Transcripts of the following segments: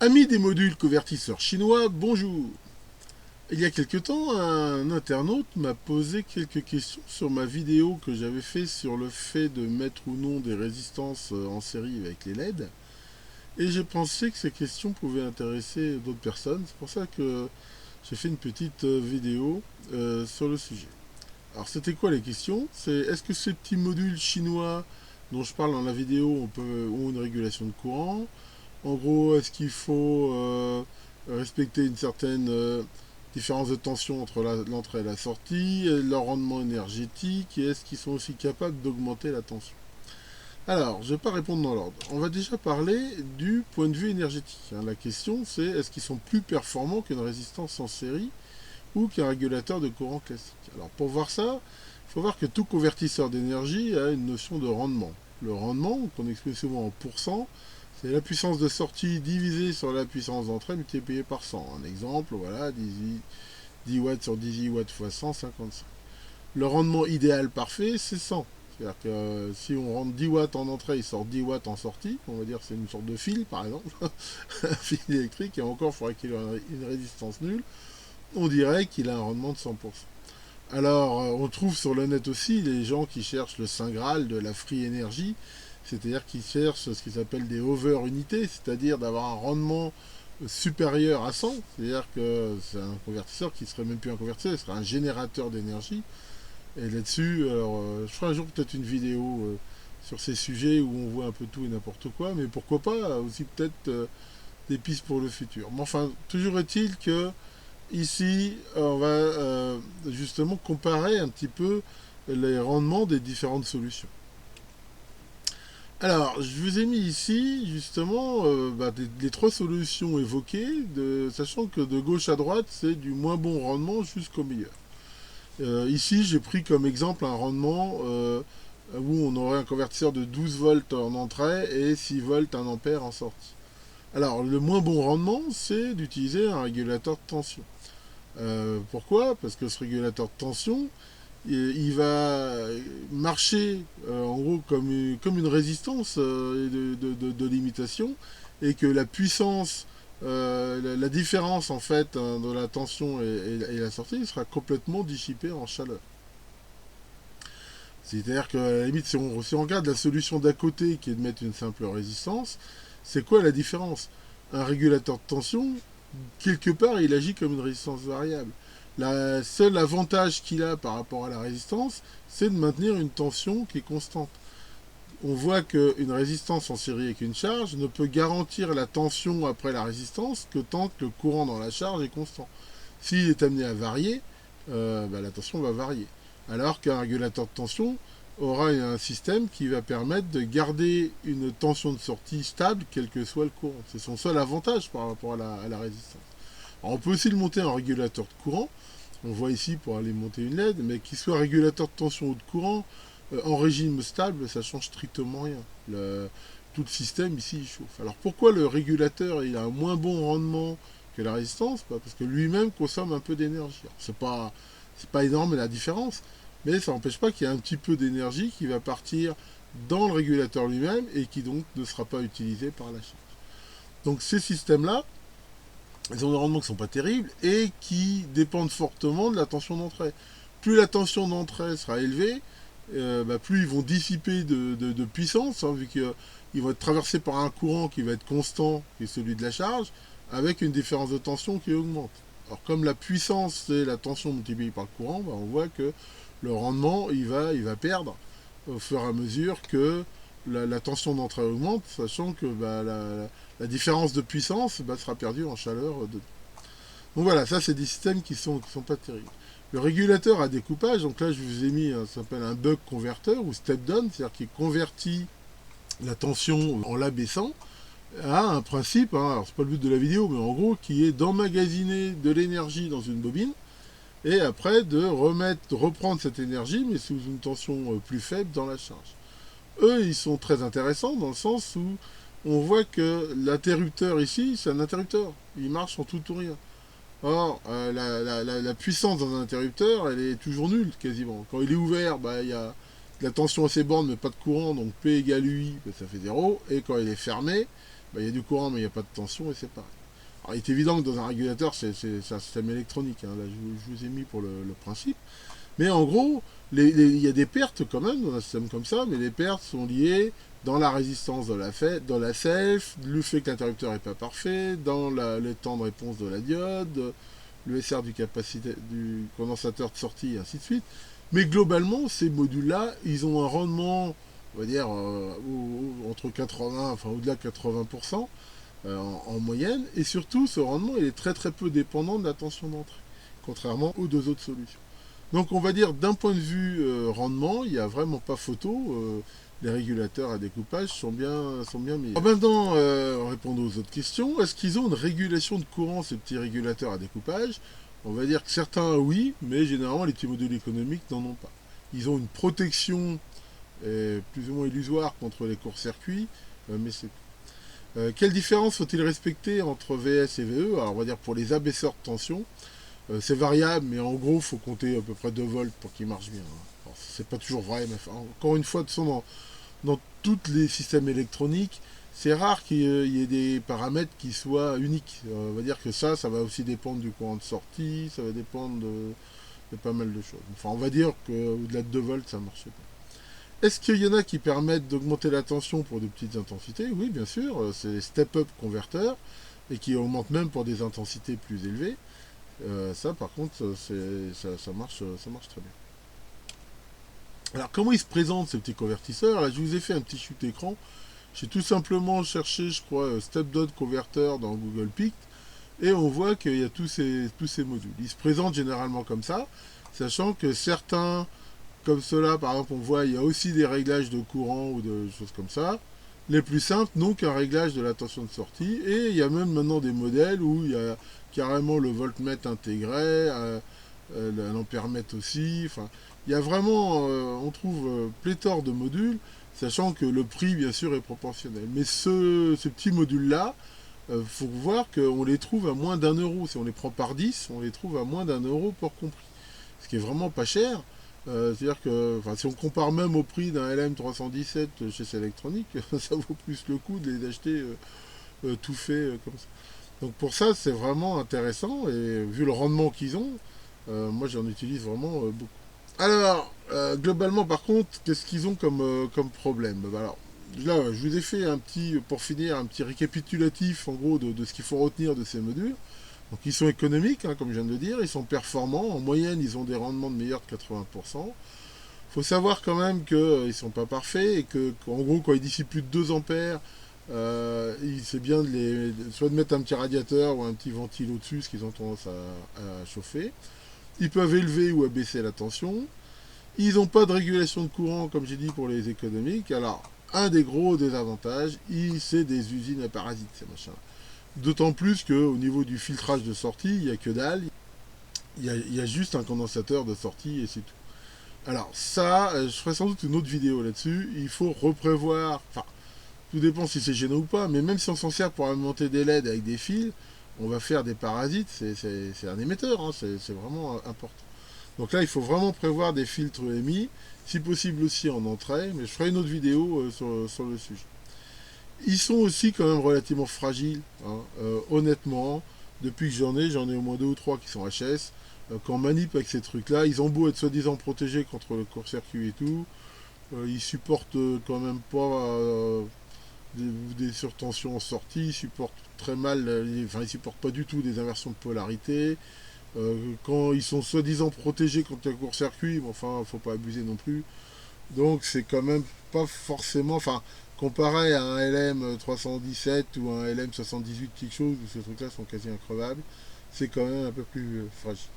Amis des modules convertisseurs chinois, bonjour. Il y a quelque temps, un internaute m'a posé quelques questions sur ma vidéo que j'avais fait sur le fait de mettre ou non des résistances en série avec les LED. Et j'ai pensé que ces questions pouvaient intéresser d'autres personnes. C'est pour ça que j'ai fait une petite vidéo sur le sujet. Alors c'était quoi les questions? C'est est-ce que ces petits modules chinois dont je parle dans la vidéo ont une régulation de courant? En gros, est-ce qu'il faut respecter une certaine différence de tension entre l'entrée et la sortie, et leur rendement énergétique, et est-ce qu'ils sont aussi capables d'augmenter la tension? Alors, je ne vais pas répondre dans l'ordre. On va déjà parler du point de vue énergétique, hein. La question, c'est est-ce qu'ils sont plus performants qu'une résistance en série ou qu'un régulateur de courant classique? Alors, pour voir ça, il faut voir que tout convertisseur d'énergie a une notion de rendement. Le rendement, qu'on exprime souvent en pourcent, c'est la puissance de sortie divisée sur la puissance d'entrée multipliée par 100. Un exemple, voilà, 10 watts sur 10 watts fois 100, 55. Le rendement idéal parfait, c'est 100. C'est-à-dire que si on rentre 10 watts en entrée, il sort 10 watts en sortie. On va dire que c'est une sorte de fil, par exemple. Un fil électrique, et encore, il faudrait qu'il ait une résistance nulle. On dirait qu'il a un rendement de 100%. Alors, on trouve sur le net aussi les gens qui cherchent le Saint Graal de la free energy, c'est-à-dire qu'ils cherchent ce qu'ils appellent des over unités, c'est-à-dire d'avoir un rendement supérieur à 100, c'est-à-dire que c'est un convertisseur qui serait même plus un convertisseur, ce serait un générateur d'énergie. Et là-dessus, alors, je ferai un jour peut-être une vidéo sur ces sujets où on voit un peu tout et n'importe quoi, mais pourquoi pas aussi peut-être des pistes pour le futur. Mais enfin, toujours est-il que ici, on va justement comparer un petit peu les rendements des différentes solutions. Alors, je vous ai mis ici justement les trois solutions évoquées, sachant que de gauche à droite, c'est du moins bon rendement jusqu'au meilleur. Ici, j'ai pris comme exemple un rendement où on aurait un convertisseur de 12 volts en entrée et 6 volts 1 ampère en sortie. Alors, le moins bon rendement, c'est d'utiliser un régulateur de tension. Pourquoi? Parce que ce régulateur de tension, il va marcher en gros comme une résistance de limitation, et que la puissance, la différence en fait de la tension et la sortie sera complètement dissipée en chaleur. C'est-à-dire qu'à la limite, si on regarde la solution d'à côté qui est de mettre une simple résistance, c'est quoi la différence? Un régulateur de tension, quelque part, il agit comme une résistance variable. Le seul avantage qu'il a par rapport à la résistance, c'est de maintenir une tension qui est constante. On voit qu'une résistance en série avec une charge ne peut garantir la tension après la résistance que tant que le courant dans la charge est constant. S'il est amené à varier, la tension va varier. Alors qu'un régulateur de tension aura un système qui va permettre de garder une tension de sortie stable, quel que soit le courant. C'est son seul avantage par rapport à la résistance. Alors on peut aussi le monter en régulateur de courant. On voit ici pour aller monter une LED, mais qu'il soit régulateur de tension ou de courant, en régime stable, ça change strictement rien. Tout le système ici il chauffe. Alors pourquoi le régulateur il a un moins bon rendement que la résistance? Parce que lui-même consomme un peu d'énergie. C'est pas énorme la différence, mais ça n'empêche pas qu'il y a un petit peu d'énergie qui va partir dans le régulateur lui-même et qui donc ne sera pas utilisé par la charge. Donc ces systèmes-là, ils ont des rendements qui ne sont pas terribles et qui dépendent fortement de la tension d'entrée. Plus la tension d'entrée sera élevée, plus ils vont dissiper de puissance, hein, vu qu'ils vont être traversés par un courant qui va être constant, qui est celui de la charge, avec une différence de tension qui augmente. Alors comme la puissance c'est la tension multipliée par le courant, on voit que le rendement il va perdre au fur et à mesure que la tension d'entrée augmente, sachant que la différence de puissance sera perdue en chaleur dedans. Donc voilà, ça c'est des systèmes qui sont pas terribles. Le régulateur à découpage, donc là je vous ai mis, ça s'appelle un buck converteur ou step down, c'est-à-dire qu'il convertit la tension en l'abaissant à un principe, hein, alors c'est pas le but de la vidéo, mais en gros qui est d'emmagasiner de l'énergie dans une bobine et après de reprendre cette énergie mais sous une tension plus faible dans la charge. Eux, ils sont très intéressants dans le sens où on voit que l'interrupteur ici, c'est un interrupteur. Il marche en tout ou rien. Or, la puissance dans un interrupteur, elle est toujours nulle quasiment. Quand il est ouvert, il y a de la tension à ses bornes mais pas de courant, donc P égale UI, ça fait 0. Et quand il est fermé, bah, il y a du courant mais il n'y a pas de tension et c'est pareil. Alors, il est évident que dans un régulateur, c'est un système électronique, hein. Là, je vous ai mis pour le principe. Mais en gros, il y a des pertes quand même dans un système comme ça, mais les pertes sont liées dans la résistance dans la self, le fait que l'interrupteur n'est pas parfait, dans le temps de réponse de la diode, le SR du condensateur de sortie, et ainsi de suite. Mais globalement, ces modules-là, ils ont un rendement, on va dire, entre 80, enfin au-delà de 80% en moyenne, et surtout, ce rendement, il est très très peu dépendant de la tension d'entrée, contrairement aux deux autres solutions. Donc on va dire d'un point de vue rendement, il n'y a vraiment pas photo. Les régulateurs à découpage sont bien meilleurs. Alors maintenant, répondons aux autres questions. Est-ce qu'ils ont une régulation de courant, ces petits régulateurs à découpage? On va dire que certains oui, mais généralement les petits modules économiques n'en ont pas. Ils ont une protection plus ou moins illusoire contre les courts-circuits, mais c'est quelle différence faut-il respecter entre VS et VE? Alors on va dire pour les abaisseurs de tension, c'est variable, mais en gros, il faut compter à peu près 2 volts pour qu'il marche bien. C'est pas toujours vrai, mais encore une fois, de toute façon, dans tous les systèmes électroniques, c'est rare qu'il y ait des paramètres qui soient uniques. On va dire que ça va aussi dépendre du courant de sortie, ça va dépendre de pas mal de choses. Enfin, on va dire qu'au-delà de 2 volts, ça ne marche pas. Est-ce qu'il y en a qui permettent d'augmenter la tension pour de petites intensités? Oui, bien sûr, c'est les step-up converteurs, et qui augmentent même pour des intensités plus élevées. Ça, par contre, ça marche très bien. Alors, comment ils se présentent, ces petits convertisseurs? Là, je vous ai fait un petit shoot écran. J'ai tout simplement cherché, je crois, step-down converter dans Google Pict, et on voit qu'il y a tous ces modules. Ils se présentent généralement comme ça, sachant que certains, comme ceux-là, par exemple, on voit, il y a aussi des réglages de courant ou de choses comme ça. Les plus simples n'ont qu'un réglage de la tension de sortie, et il y a même maintenant des modèles où il y a carrément le voltmètre intégré, l'ampèremètre aussi. Enfin, il y a vraiment, on trouve pléthore de modules, sachant que le prix, bien sûr, est proportionnel. Mais ces petits modules-là, faut voir qu'on les trouve à moins d'1 euro. Si on les prend par 10, on les trouve à moins d'1 euro pour compris. Ce qui est vraiment pas cher. C'est-à-dire que si on compare même au prix d'un LM317 chez Selectronic, ça vaut plus le coup de les acheter tout fait comme ça. Donc pour ça, c'est vraiment intéressant, et vu le rendement qu'ils ont, moi j'en utilise vraiment beaucoup. Alors, globalement par contre, qu'est-ce qu'ils ont comme problème? Alors, là, je vous ai fait pour finir, un petit récapitulatif en gros de ce qu'il faut retenir de ces modules. Donc ils sont économiques, hein, comme je viens de le dire, ils sont performants, en moyenne ils ont des rendements de meilleurs de 80%. Il faut savoir quand même qu'ils ne sont pas parfaits, et qu'en gros quand ils dissipent plus de 2 ampères, c'est bien soit de mettre un petit radiateur ou un petit ventile au-dessus, ce qu'ils ont tendance à chauffer. Ils peuvent élever ou abaisser la tension. Ils n'ont pas de régulation de courant, comme j'ai dit, pour les économiques. Alors, un des gros désavantages, c'est des usines à parasites, ces machins. D'autant plus qu'au niveau du filtrage de sortie, il n'y a que dalle. Il y a juste un condensateur de sortie et c'est tout. Alors ça, je ferai sans doute une autre vidéo là-dessus. Il faut reprévoir, enfin, tout dépend si c'est gênant ou pas, mais même si on s'en sert pour alimenter des LED avec des fils, on va faire des parasites, c'est un émetteur, hein, c'est vraiment important. Donc là, il faut vraiment prévoir des filtres EMI, si possible aussi en entrée, mais je ferai une autre vidéo sur le sujet. Ils sont aussi quand même relativement fragiles, hein, honnêtement. Depuis que j'en ai au moins 2 ou 3 qui sont HS. Quand on manip avec ces trucs-là, ils ont beau être soi-disant protégés contre le court-circuit et tout, ils supportent quand même pas des surtensions en sortie, ils supportent très mal, ils supportent pas du tout des inversions de polarité. Quand ils sont soi-disant protégés contre le court-circuit, enfin, faut pas abuser non plus. Donc c'est quand même pas forcément, enfin, comparé à un LM317 ou un LM78 quelque chose, où ces trucs-là sont quasi increvables, c'est quand même un peu plus fragile.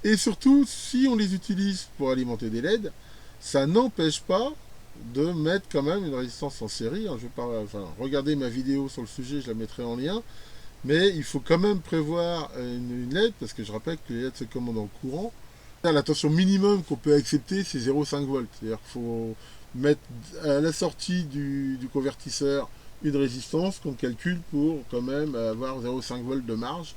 Et surtout, si on les utilise pour alimenter des LED, ça n'empêche pas de mettre quand même une résistance en série. Hein, regardez ma vidéo sur le sujet, je la mettrai en lien. Mais il faut quand même prévoir une LED, parce que je rappelle que les LED se commandent en courant. La tension minimum qu'on peut accepter, c'est 0,5 volts. C'est-à-dire qu'il faut mettre à la sortie du convertisseur une résistance qu'on calcule pour quand même avoir 0,5 volts de marge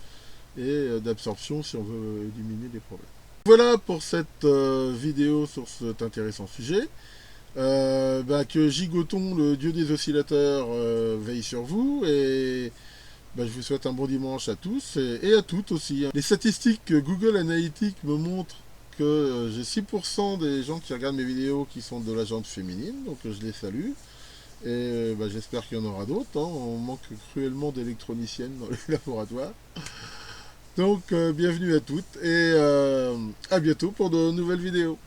et d'absorption si on veut diminuer les problèmes. Voilà pour cette vidéo sur cet intéressant sujet. Que Gigoton, le dieu des oscillateurs, veille sur vous. Et je vous souhaite un bon dimanche à tous et à toutes aussi. Les statistiques que Google Analytics me montrent que j'ai 6% des gens qui regardent mes vidéos qui sont de la gente féminine, donc je les salue. Et j'espère qu'il y en aura d'autres. Hein. On manque cruellement d'électroniciennes dans les laboratoires. Donc bienvenue à toutes et à bientôt pour de nouvelles vidéos.